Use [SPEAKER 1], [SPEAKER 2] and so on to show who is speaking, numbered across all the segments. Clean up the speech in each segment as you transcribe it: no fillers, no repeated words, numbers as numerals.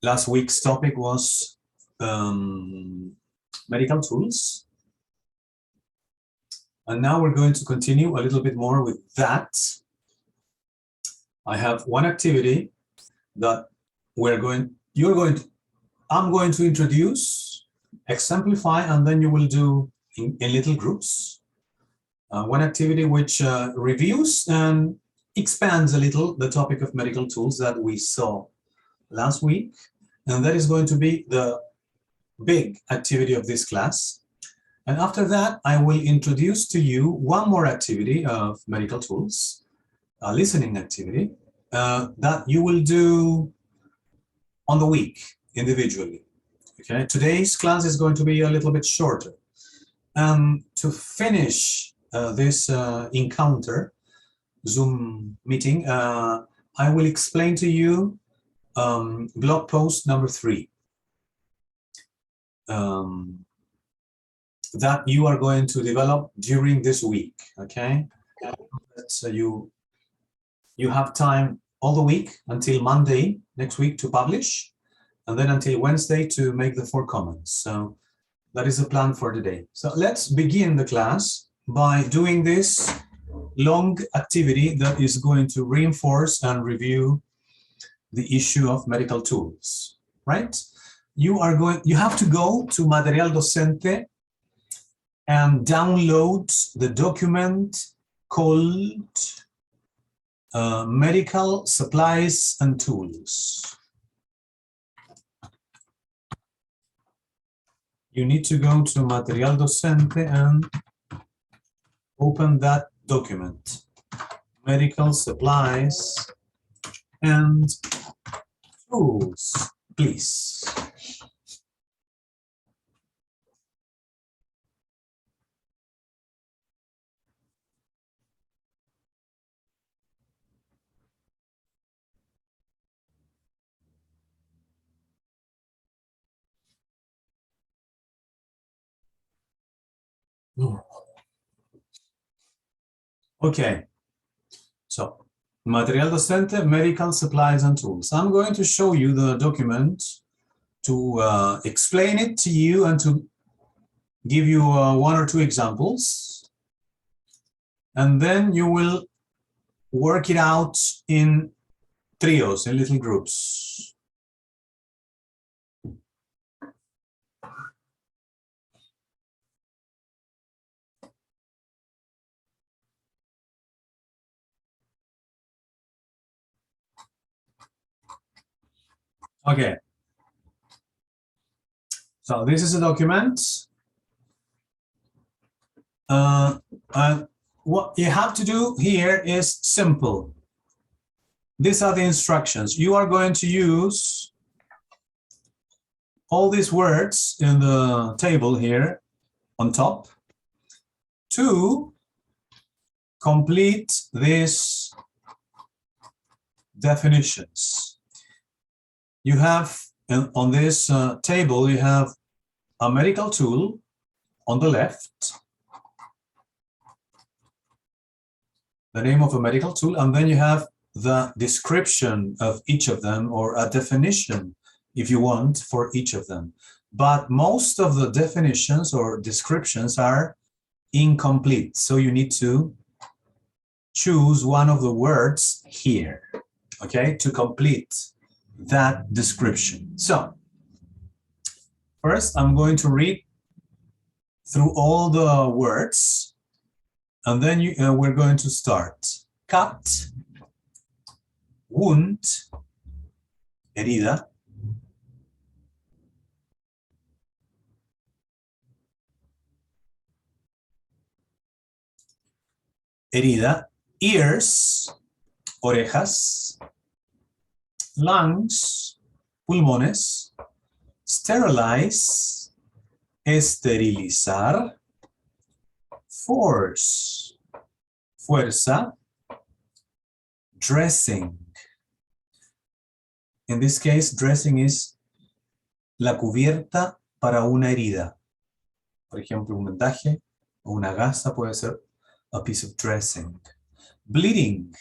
[SPEAKER 1] Last week's topic was medical tools. And now we're going to continue a little bit more with that. I have one activity that I'm going to introduce, exemplify, and then you will do in little groups. One activity which reviews and expands a little the topic of medical tools that we saw last week. And that is going to be the big activity of this class. And after that, I will introduce to you one more activity of medical tools, a listening activity that you will do on the week individually. Okay, today's class is going to be a little bit shorter. To finish this encounter, Zoom meeting, I will explain to you blog post number 3 that you are going to develop during this week. Okay, so you have time all the week until Monday next week to publish, and then until Wednesday to make the 4 comments. So that is the plan for today. So let's begin the class by doing this long activity that is going to reinforce and review the issue of medical tools, right? You have to go to Material Docente and download the document called Medical Supplies and Tools. You need to go to Material Docente and open that document, Medical Supplies and Tools, please. Okay, so Material Docente, Medical Supplies and Tools. I'm going to show you the document to explain it to you and to give you 1 or 2 examples. And then you will work it out in trios, in little groups. Okay. So this is a document. And what you have to do here is simple. These are the instructions. You are going to use all these words in the table here on top to complete these definitions. You have on this table, you have a medical tool on the left, the name of a medical tool, and then you have the description of each of them, or a definition, if you want, for each of them. But most of the definitions or descriptions are incomplete, so you need to choose one of the words here, okay, to complete that description. So first, I'm going to read through all the words, and then we're going to start. Cut, wound, herida, herida, ears, orejas, lungs, pulmones, sterilize, esterilizar, force, fuerza, dressing. In this case, dressing is la cubierta para una herida. Por ejemplo, un vendaje o una gasa puede ser a piece of dressing. Bleeding,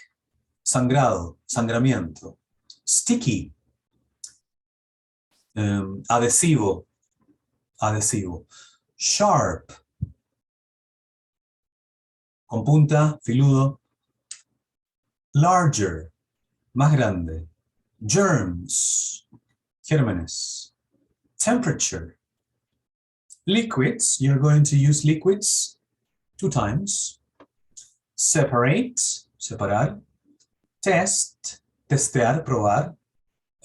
[SPEAKER 1] sangrado, sangramiento. Sticky, Adhesivo. Adhesivo. Sharp. Con punta, filudo. Larger. Más grande. Germs. Gérmenes. Temperature. Liquids. You're going to use liquids 2 times. Separate. Separar. Test. Testear, probar.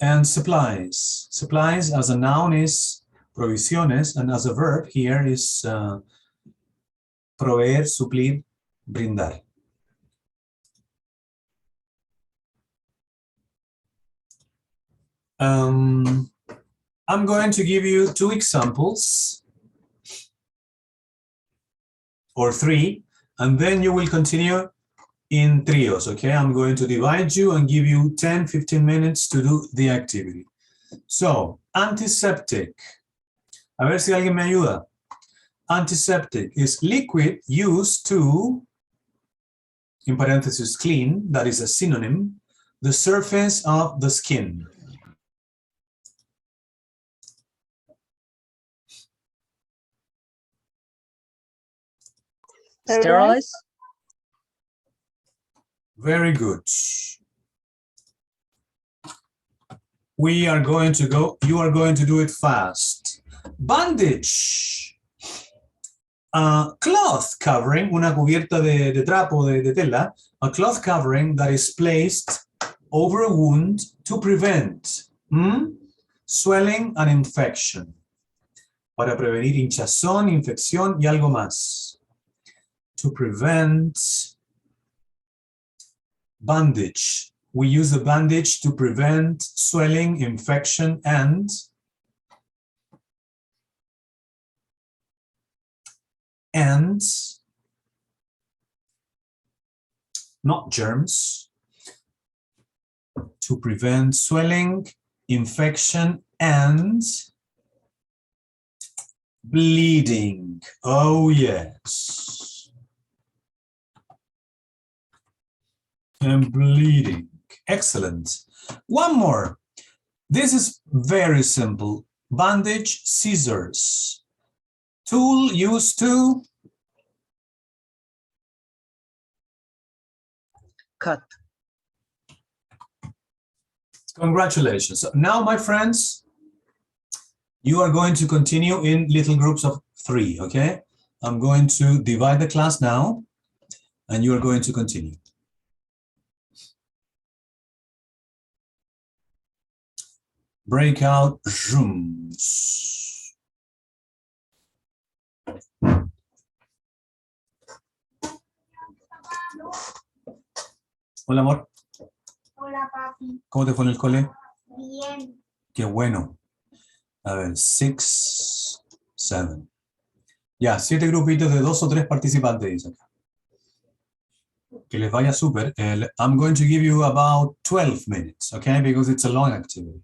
[SPEAKER 1] And supplies. Supplies as a noun is provisiones, and as a verb here is proveer, suplir, brindar. I'm going to give you 2 examples, or 3, and then you will continue in trios, okay? I'm going to divide you and give you 10, 15 minutes to do the activity. So, antiseptic. A ver si alguien me ayuda. Antiseptic is liquid used to, in parentheses, clean, that is a synonym, the surface of the skin.
[SPEAKER 2] Sterilize.
[SPEAKER 1] Very good. We are going to go, you are going to do it fast. Bandage. Cloth covering, una cubierta de trapo, de tela, a cloth covering that is placed over a wound to prevent swelling and infection. Para prevenir hinchazón, infección y algo más. To prevent bandage. We use the bandage to prevent swelling, infection, and not germs. To prevent swelling, infection, and bleeding. Oh, yes. And bleeding. Excellent. One more. This is very simple. Bandage, scissors. Tool used to
[SPEAKER 2] Cut.
[SPEAKER 1] Congratulations. So now, my friends, you are going to continue in little groups of 3, okay? I'm going to divide the class now, and you are going to continue. Breakout rooms. Hola, amor.
[SPEAKER 3] Hola, papi.
[SPEAKER 1] ¿Cómo te fue en el cole?
[SPEAKER 3] Bien.
[SPEAKER 1] Qué bueno. A ver, 6, 7. Ya, 7 grupitos de 2 o 3 participantes, dice acá. Que les vaya súper. I'm going to give you about 12 minutes, okay? Because it's a long activity.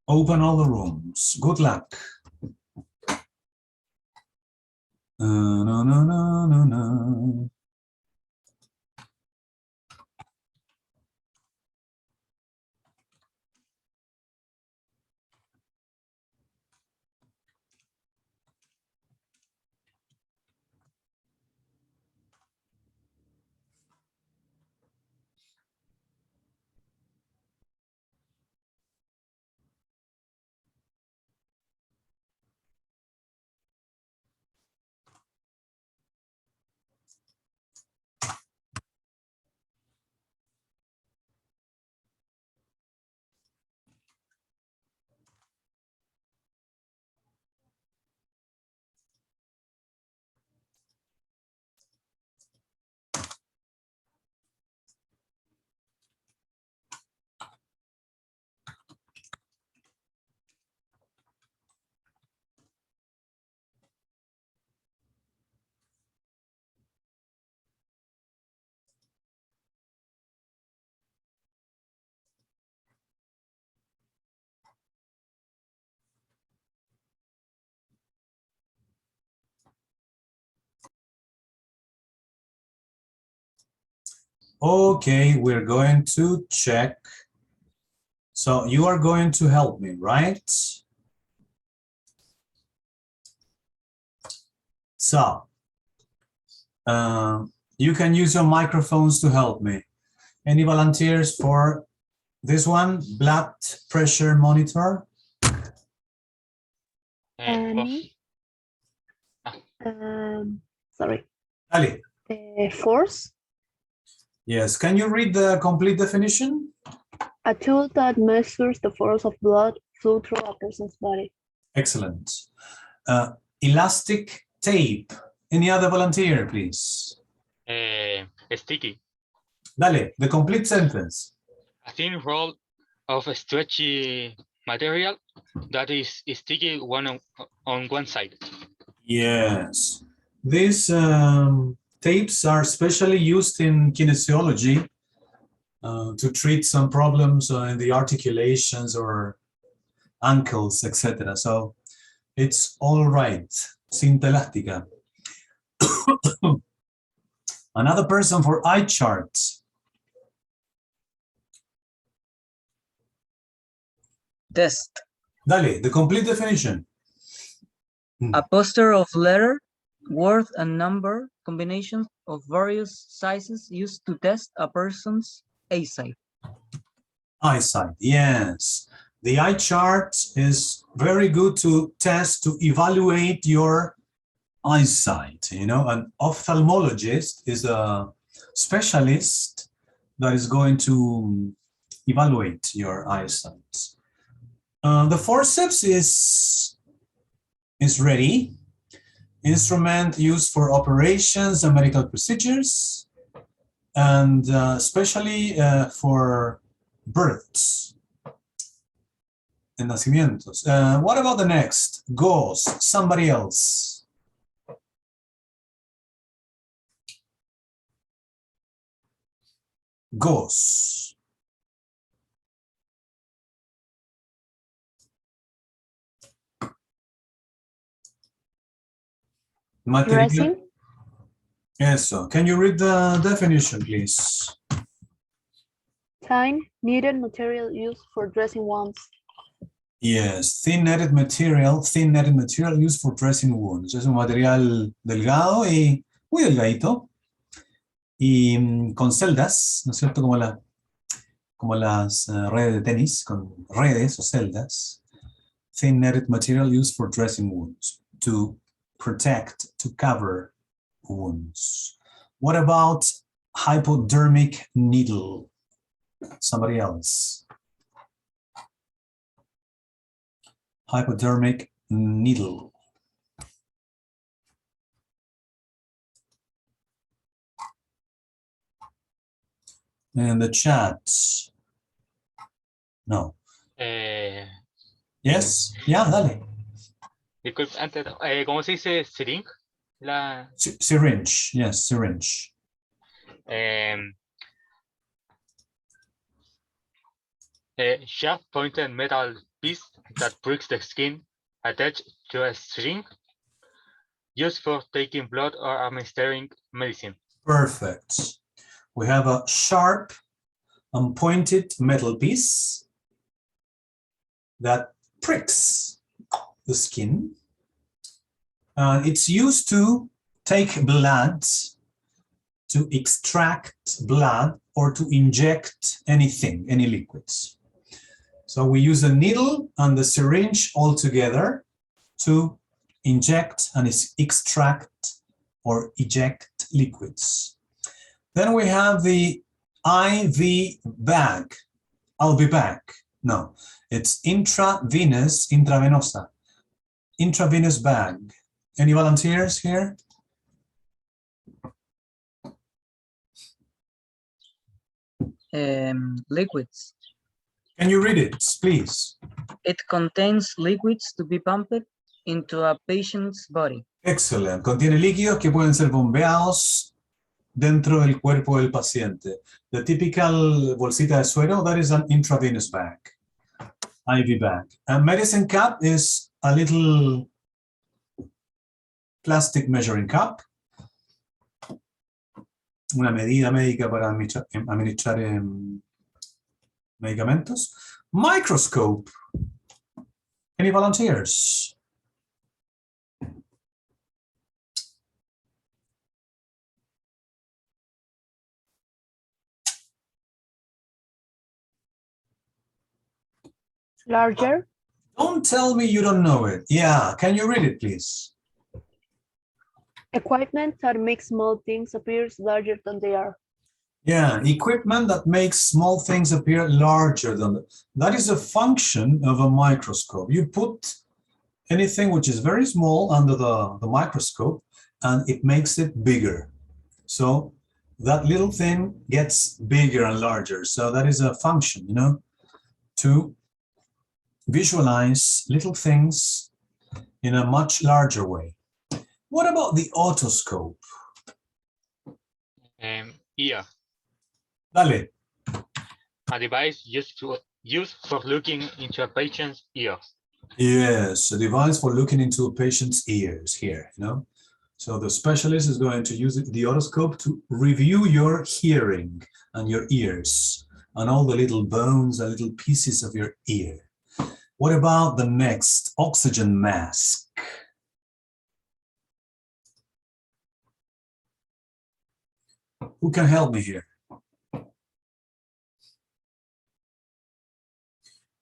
[SPEAKER 1] Open all the rooms. Good luck. No, no, no, no, no. Okay, we're going to check So you are going to help me, right? So you can use your microphones to help me. Any volunteers for this one? Blood pressure monitor?
[SPEAKER 2] Me. Sorry.
[SPEAKER 1] Ali.
[SPEAKER 2] Force.
[SPEAKER 1] Yes. Can you read the complete definition?
[SPEAKER 2] A tool that measures the force of blood flow through a person's body.
[SPEAKER 1] Excellent. Elastic tape. Any other volunteer, please?
[SPEAKER 4] Sticky.
[SPEAKER 1] Dale, the complete sentence.
[SPEAKER 4] A thin roll of stretchy material that is sticky on one side.
[SPEAKER 1] Yes. These tapes are specially used in kinesiology to treat some problems in the articulations or ankles, etc. So it's all right. Cinta elástica. Another person for eye charts.
[SPEAKER 5] Test.
[SPEAKER 1] Dale, the complete definition.
[SPEAKER 5] A poster of letter, word, and number combinations of various sizes used to test a person's eyesight.
[SPEAKER 1] Eyesight, yes. The eye chart is very good to test, to evaluate your eyesight. You know, an ophthalmologist is a specialist that is going to evaluate your eyesight. The forceps is ready. Instrument used for operations and medical procedures, and especially for births and nacimientos. What about the next? Gauze, somebody else. Gauze. Material.
[SPEAKER 2] Dressing.
[SPEAKER 1] Yes, so can you read the definition, please?
[SPEAKER 2] Thin, knitted material used for dressing wounds.
[SPEAKER 1] Yes, thin netted material used for dressing wounds. Es un material delgado y muy delgadito y con celdas, ¿no es cierto? Como las redes de tenis, con redes o celdas. Thin netted material used for dressing wounds, to protect, to cover wounds. What about hypodermic needle? Somebody else. Hypodermic needle. And the chat. No. Yes? Yeah, dale.
[SPEAKER 4] Disculpe, antes, ¿cómo se dice syringe? La,
[SPEAKER 1] Syringe. Yes, syringe.
[SPEAKER 4] a sharp pointed metal piece that pricks the skin attached to a syringe used for taking blood or administering medicine.
[SPEAKER 1] Perfect. We have a sharp and pointed metal piece that pricks the skin. It's used to take blood, to extract blood, or to inject anything, any liquids. So we use a needle and the syringe all together to inject and extract or eject liquids. Then we have the IV bag. I'll be back. No, it's intravenosa. Intravenous bag. Any volunteers here?
[SPEAKER 5] Liquids.
[SPEAKER 1] Can you read it, please?
[SPEAKER 5] It contains liquids to be pumped into a patient's body.
[SPEAKER 1] Excellent. Contiene líquidos que pueden ser bombeados dentro del cuerpo del paciente. The typical bolsita de suero, that is an intravenous bag, IV bag. A medicine cup is a little plastic measuring cup. Una medida médica para administrar medicamentos. Microscope. Any volunteers?
[SPEAKER 2] Larger.
[SPEAKER 1] Don't tell me you don't know it. Yeah, can you read it, please?
[SPEAKER 2] Equipment that makes small things appear larger than they are.
[SPEAKER 1] Yeah, equipment that makes small things appear larger than them. That is a function of a microscope. You put anything which is very small under the microscope and it makes it bigger. So that little thing gets bigger and larger. So that is a function, you know, to visualize little things in a much larger way. What about the otoscope?
[SPEAKER 4] Ear,
[SPEAKER 1] Dale.
[SPEAKER 4] a device used for looking into a patient's ears.
[SPEAKER 1] Yes, a device for looking into a patient's ears here, you know. So the specialist is going to use the otoscope to review your hearing and your ears and all the little bones and little pieces of your ear. What about the next? Oxygen mask. Who can help me here?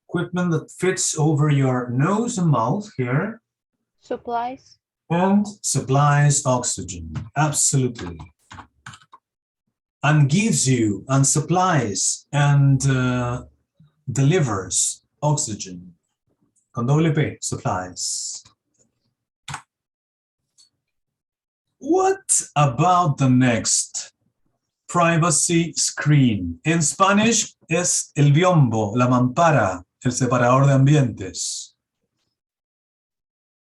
[SPEAKER 1] Equipment that fits over your nose and mouth here
[SPEAKER 2] Supplies.
[SPEAKER 1] and supplies oxygen. Absolutely. And gives you and supplies and delivers oxygen. Con doble P, supplies. What about the next? Privacy screen. En Spanish es el biombo, la mampara, el separador de ambientes.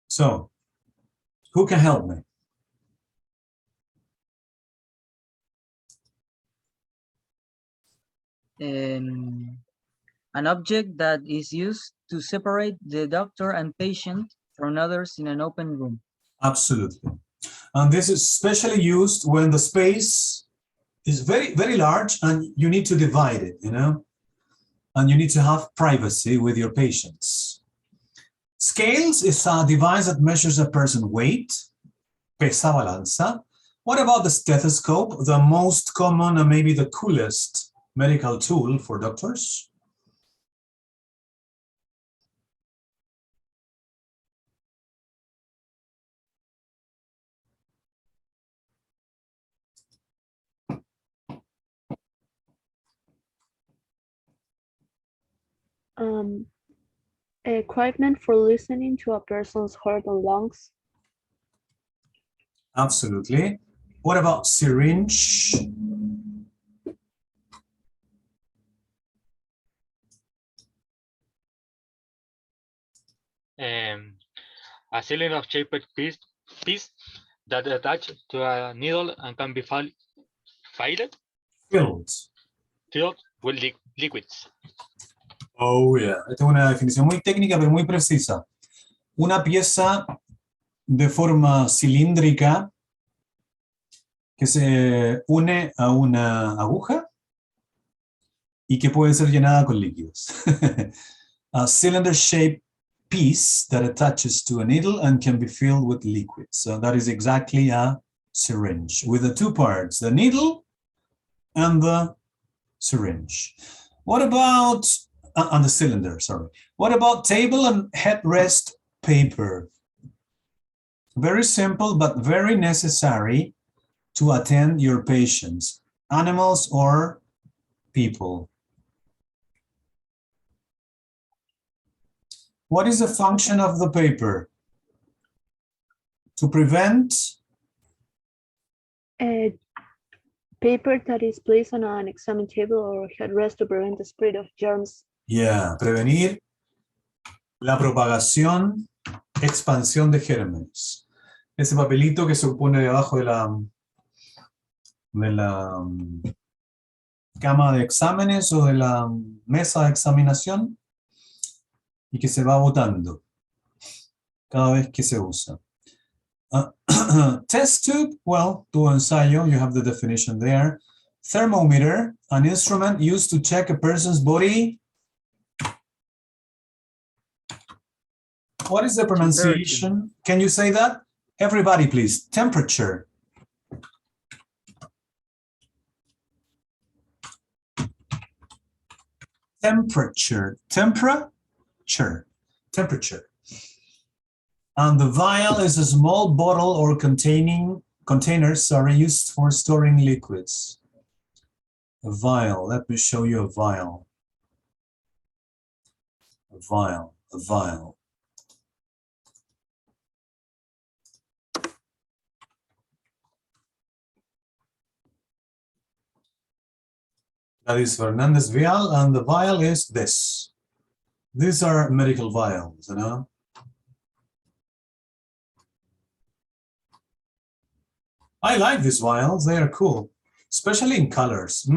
[SPEAKER 1] So, who can help me?
[SPEAKER 5] An object that is used to separate the doctor and patient from others in an open room.
[SPEAKER 1] Absolutely. And this is especially used when the space is very, very large and you need to divide it, you know, and you need to have privacy with your patients. Scales is a device that measures a person's weight, pesa balanza. What about the stethoscope, the most common and maybe the coolest medical tool for doctors?
[SPEAKER 2] Equipment for listening to a person's heart and lungs.
[SPEAKER 1] Absolutely. What about syringe?
[SPEAKER 4] A cylinder-shaped piece that attached to a needle and can be filled with liquids.
[SPEAKER 1] Oh, yeah. Esta es una definición muy técnica, pero muy precisa. Una pieza de forma cilíndrica que se une a una aguja y que puede ser llenada con líquidos. A cylinder-shaped piece that attaches to a needle and can be filled with liquid. So that is exactly a syringe with the two parts, the needle and the syringe. What about, and the cylinder, sorry. What about table and headrest paper? Very simple, but very necessary to attend your patients, animals or people. What is the function of the paper? To prevent?
[SPEAKER 2] Paper that is placed on an exam table or headrest to prevent the spread of germs.
[SPEAKER 1] Yeah, prevenir la propagación, expansión de gérmenes. Ese papelito que se pone debajo de la cama de exámenes o de la mesa de examinación y que se va botando cada vez que se usa. Test tube, well, tu ensayo, you have the definition there. Thermometer, An instrument used to check a person's body. What is the pronunciation? Can you say that? Everybody, please. Temperature. Temperature. Temperature. Temperature. And the vial is a small bottle or container, used for storing liquids. A vial. Let me show you a vial. A vial. A vial. That is Fernandez vial, and the vial is this. These are medical vials, you know. I like these vials, they are cool, especially in colors.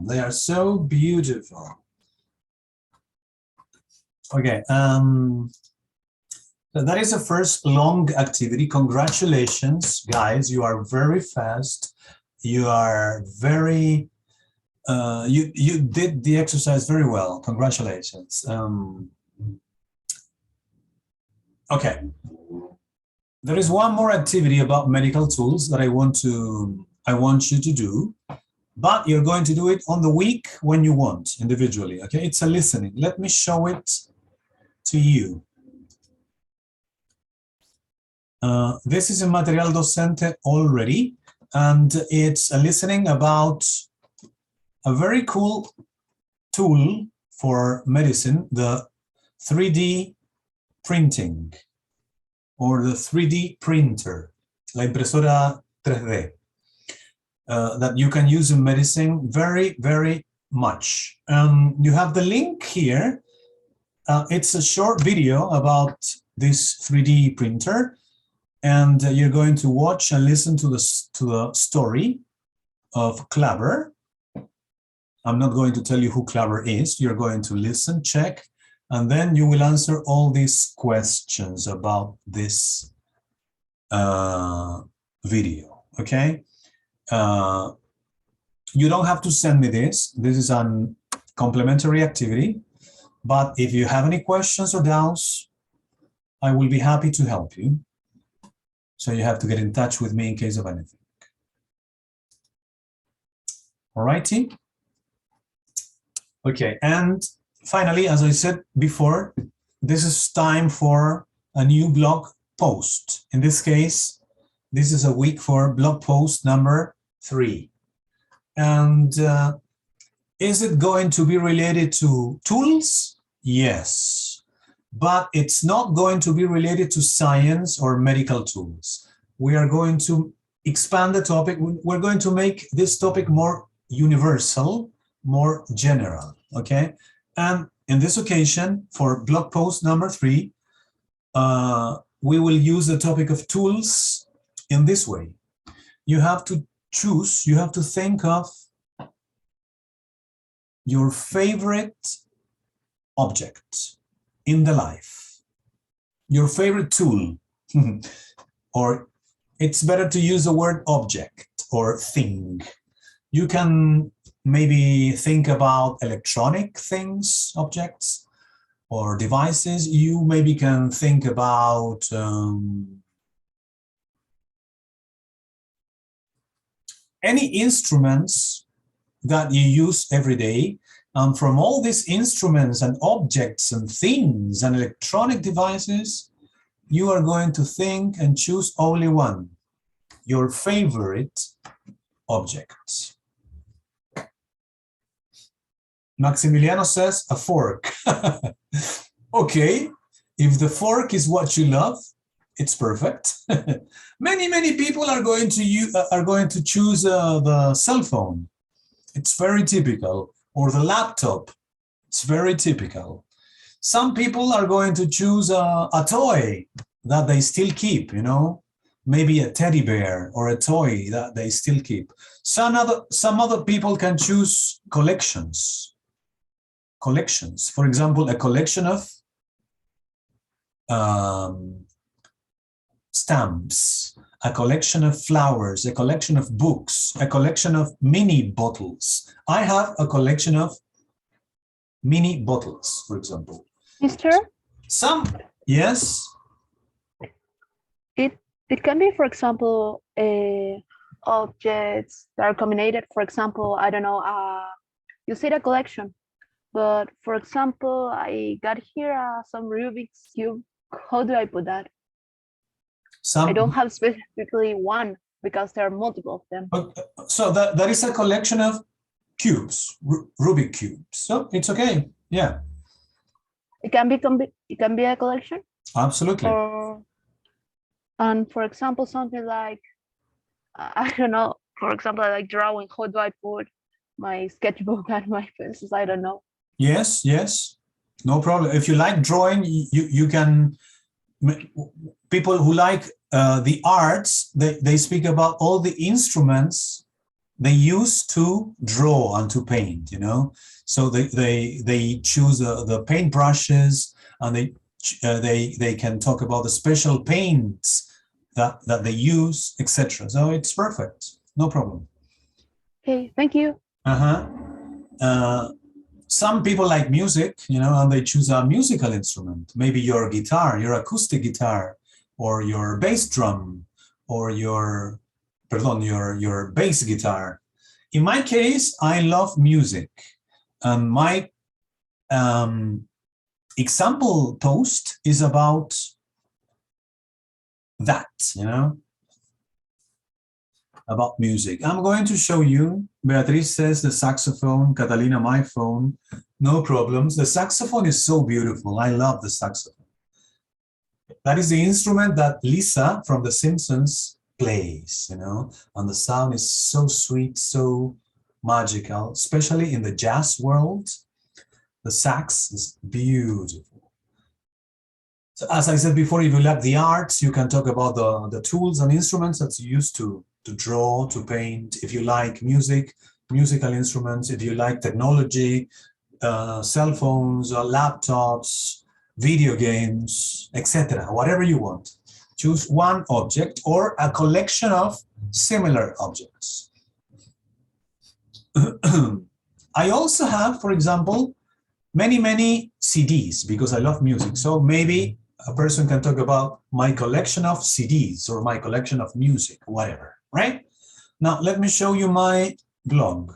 [SPEAKER 1] They are so beautiful. Okay, so that is the first long activity. Congratulations, guys, you are very fast. You are very, you did the exercise very well. Congratulations. Okay. There is one more activity about medical tools that I want you to do, but you're going to do it on the week when you want, individually, okay? It's a listening. Let me show it to you. This is a material docente already, and it's a listening about a very cool tool for medicine, the 3D printing, or the 3D printer, la impresora 3D, that you can use in medicine very, very much. You have the link here. It's a short video about this 3D printer, and you're going to watch and listen to the story of Klaber. I'm not going to tell you who Klaber is. You're going to listen, check, and then you will answer all these questions about this video, okay? You don't have to send me this. This is a complementary activity, but if you have any questions or doubts, I will be happy to help you. So you have to get in touch with me in case of anything. All righty? Okay, and finally, as I said before, this is time for a new blog post. In this case, this is a week for blog post number 3. And is it going to be related to tools? Yes, but it's not going to be related to science or medical tools. We are going to expand the topic. We're going to make this topic more universal, more general, okay? And in this occasion, for blog post number 3, we will use the topic of tools in this way. You have to choose, you have to think of your favorite object in the life, your favorite tool, or it's better to use the word object or thing. You can maybe think about electronic things, objects, or devices. You maybe can think about any instruments that you use every day. And from all these instruments and objects and things and electronic devices, you are going to think and choose only one, your favorite object. Maximiliano says a fork. Okay, if the fork is what you love, it's perfect. Many people are going to choose the cell phone. It's very typical. Or the laptop. It's very typical. Some people are going to choose a toy that they still keep, you know, maybe a teddy bear or a toy that they still keep. Some other people can choose collections. Collections. For example, a collection of stamps, a collection of flowers, a collection of books, a collection of mini bottles. I have a collection of mini bottles, for example.
[SPEAKER 2] Mister,
[SPEAKER 1] Some, yes.
[SPEAKER 2] it can be, for example, objects that are combined. For example, I don't know, you said a collection, but for example, I got here some Rubik's Cube. How do I put that? I don't have specifically one because there are multiple of them.
[SPEAKER 1] So that is a collection of cubes, Rubik cubes. So it's okay. Yeah.
[SPEAKER 2] It can be a collection.
[SPEAKER 1] Absolutely.
[SPEAKER 2] And for example, something like I don't know. For example, I like drawing. How do I put my sketchbook and my pencils? I don't know.
[SPEAKER 1] Yes, yes, no problem. If you like drawing, you can. People who like the arts, they speak about all the instruments they use to draw and to paint. You know, so they choose the paint brushes, and they can talk about the special paints that they use, etc. So it's perfect, no problem.
[SPEAKER 2] Okay, thank you.
[SPEAKER 1] Some people like music, you know, and they choose a musical instrument. Maybe your guitar, your acoustic guitar, or your bass drum, or your bass guitar. In my case, I love music. My example post is about that, you know, about music. I'm going to show you. Beatriz says the saxophone, Catalina, my phone, no problems. The saxophone is so beautiful. I love the saxophone. That is the instrument that Lisa from The Simpsons plays, you know, and the sound is so sweet, so magical, especially in the jazz world. The sax is beautiful. So as I said before, if you like the arts, you can talk about the tools and instruments that you use to draw, to paint. If you like music, musical instruments. If you like technology, cell phones, or laptops, video games, etc. Whatever you want. Choose one object or a collection of similar objects. I also have, for example, many CDs because I love music. So maybe a person can talk about my collection of CDs or my collection of music, whatever, right? Now, let me show you my blog.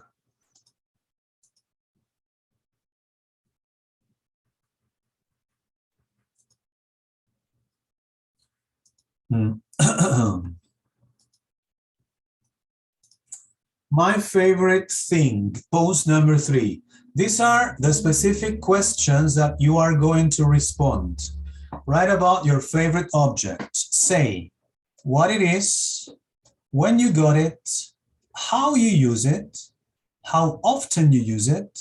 [SPEAKER 1] My favorite thing, post number 3. These are the specific questions that you are going to respond. Write about your favorite object. Say what it is, when you got it, how you use it, how often you use it,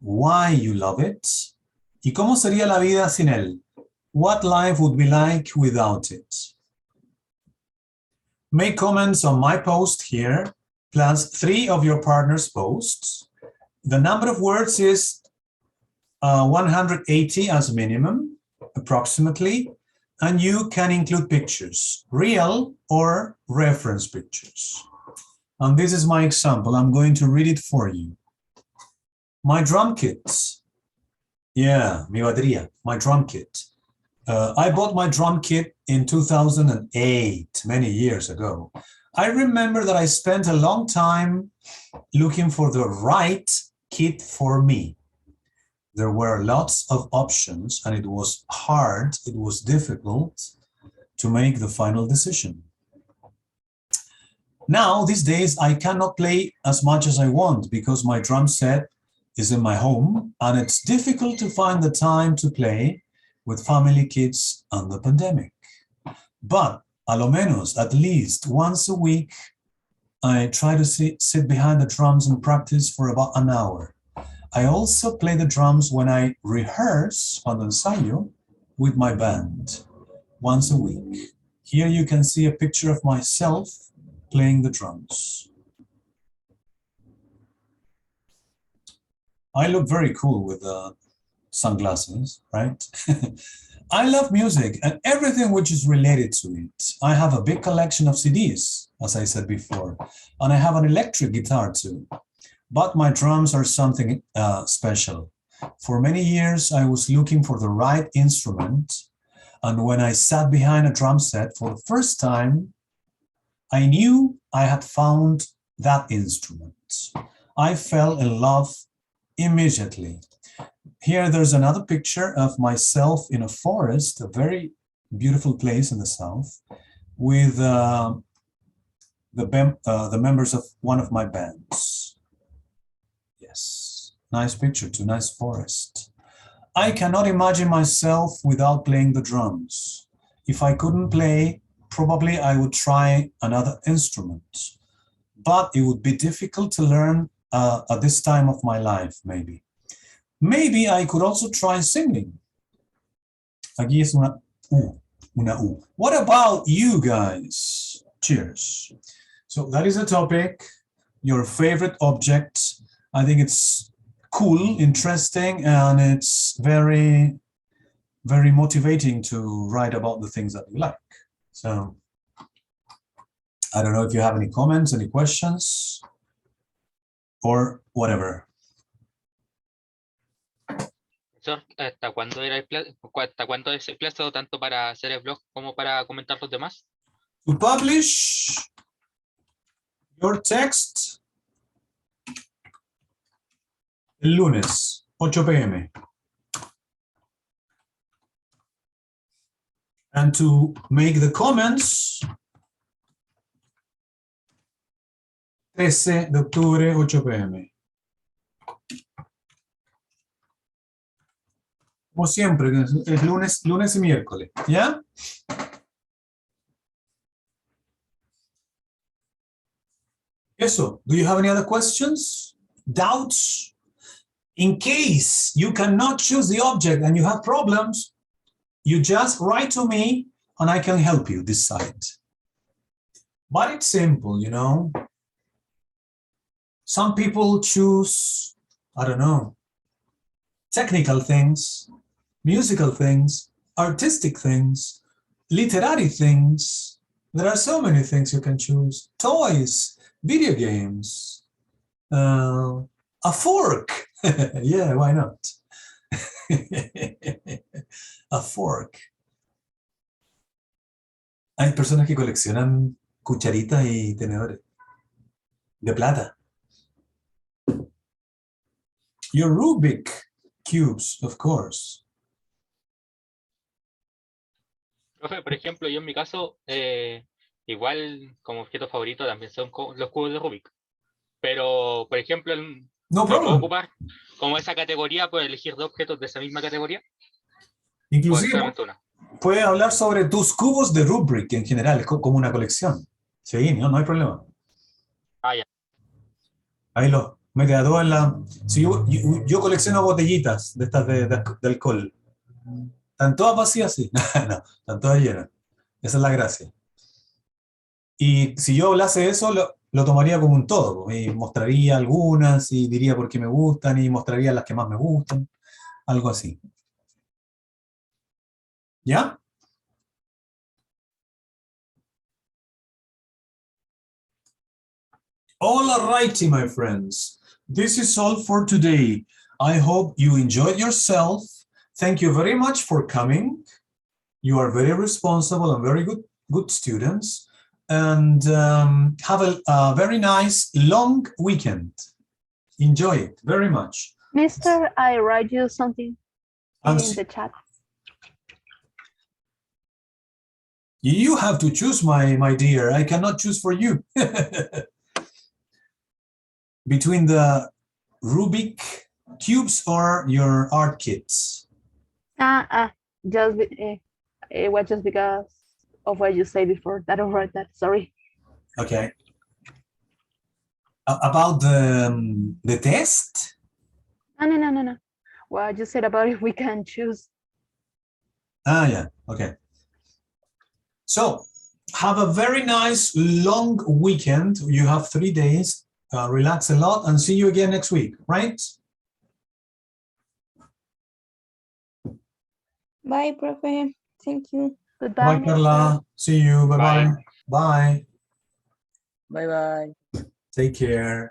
[SPEAKER 1] why you love it, y cómo sería la vida sin él. What life would be like without it. Make comments on my post here, plus 3 of your partner's posts. The number of words is 180 as minimum, approximately, and you can include pictures, real or reference pictures. And this is my example. I'm going to read it for you. My drum kit. Yeah, mi batería, my drum kit. I bought my drum kit in 2008, many years ago. I remember that I spent a long time looking for the right kit for me. There were lots of options and it was hard, it was difficult to make the final decision. Now, these days, I cannot play as much as I want because my drum set is in my home and it's difficult to find the time to play with family, kids, and the pandemic. But a lo menos, at least once a week, I try to sit behind the drums and practice for about an hour. I also play the drums when I rehearse, cuando ensayo, with my band, once a week. Here you can see a picture of myself playing the drums. I look very cool with sunglasses, right? I love music and everything which is related to it. I have a big collection of CDs, as I said before, and I have an electric guitar too. But my drums are something special. For many years, I was looking for the right instrument. And when I sat behind a drum set for the first time, I knew I had found that instrument. I fell in love immediately. Here, there's another picture of myself in a forest, a very beautiful place in the south, with the members of one of my bands. Yes, nice picture too, nice forest. I cannot imagine myself without playing the drums. If I couldn't play, probably I would try another instrument. But it would be difficult to learn at this time of my life, maybe. Maybe I could also try singing. Aquí es una U, una U. What about you guys? Cheers. So that is a topic, your favorite object. I think it's cool, interesting, and it's very, very motivating to write about the things that you like. So I don't know if you have any comments, any questions, or whatever.
[SPEAKER 4] ¿Hasta cuándo era hasta cuándo es el plazo tanto para hacer el blog como para comentar los demás?
[SPEAKER 1] To publish your text el lunes, 8 p.m. And to make the comments, 13 de octubre, 8 p.m. Como siempre, es lunes y miércoles, ¿ya? Eso, do you have any other questions, doubts? In case you cannot choose the object and you have problems, you just write to me and I can help you decide. But it's simple, you know. Some people choose, I don't know, technical things, musical things, artistic things, literary things. There are so many things you can choose. Toys, video games, a fork. Yeah, why not? A fork. Hay personas que coleccionan cucharitas y tenedores de plata. Your Rubik cubes, of course.
[SPEAKER 4] Profe, por ejemplo, yo en mi caso, igual como objeto favorito también son los cubos de Rubik. Pero, por ejemplo,
[SPEAKER 1] No
[SPEAKER 4] ¿me puedo
[SPEAKER 1] problem.
[SPEAKER 4] ocupar como esa categoría por elegir dos objetos de esa misma categoría? ¿O
[SPEAKER 1] Inclusive,
[SPEAKER 4] solamente una?
[SPEAKER 1] puedes hablar sobre tus cubos de Rubik en general, como una colección. Sí, no hay problema.
[SPEAKER 4] Ah, ya.
[SPEAKER 1] Ahí lo mete a dos en la... Si yo colecciono botellitas de estas de alcohol. ¿Están todas vacías? Sí. No, están todas llenas. Esa es la gracia. Y si yo hablase de eso, lo tomaría como un todo. Y mostraría algunas y diría por qué me gustan y mostraría las que más me gustan. Algo así. ¿Ya? All righty, my friends. This is all for today. I hope you enjoyed yourself. Thank you very much for coming. You are very responsible and very good students. And have a very nice long weekend. Enjoy it very much.
[SPEAKER 2] Mister, I write you something in the chat.
[SPEAKER 1] You have to choose, my dear. I cannot choose for you. Between the Rubik cubes or your art kits.
[SPEAKER 2] It was just because of what you said before that I wrote that. Sorry.
[SPEAKER 1] Okay. About the test?
[SPEAKER 2] No. Well, you said about if we can choose.
[SPEAKER 1] Yeah. Okay. So have a very nice long weekend. You have 3 days. Relax a lot and see you again next week, right?
[SPEAKER 6] Bye, Profe. Thank you.
[SPEAKER 2] Goodbye,
[SPEAKER 1] Bye,
[SPEAKER 2] mister.
[SPEAKER 1] Carla. See you. Bye-bye. Bye.
[SPEAKER 5] Bye bye.
[SPEAKER 1] Take care.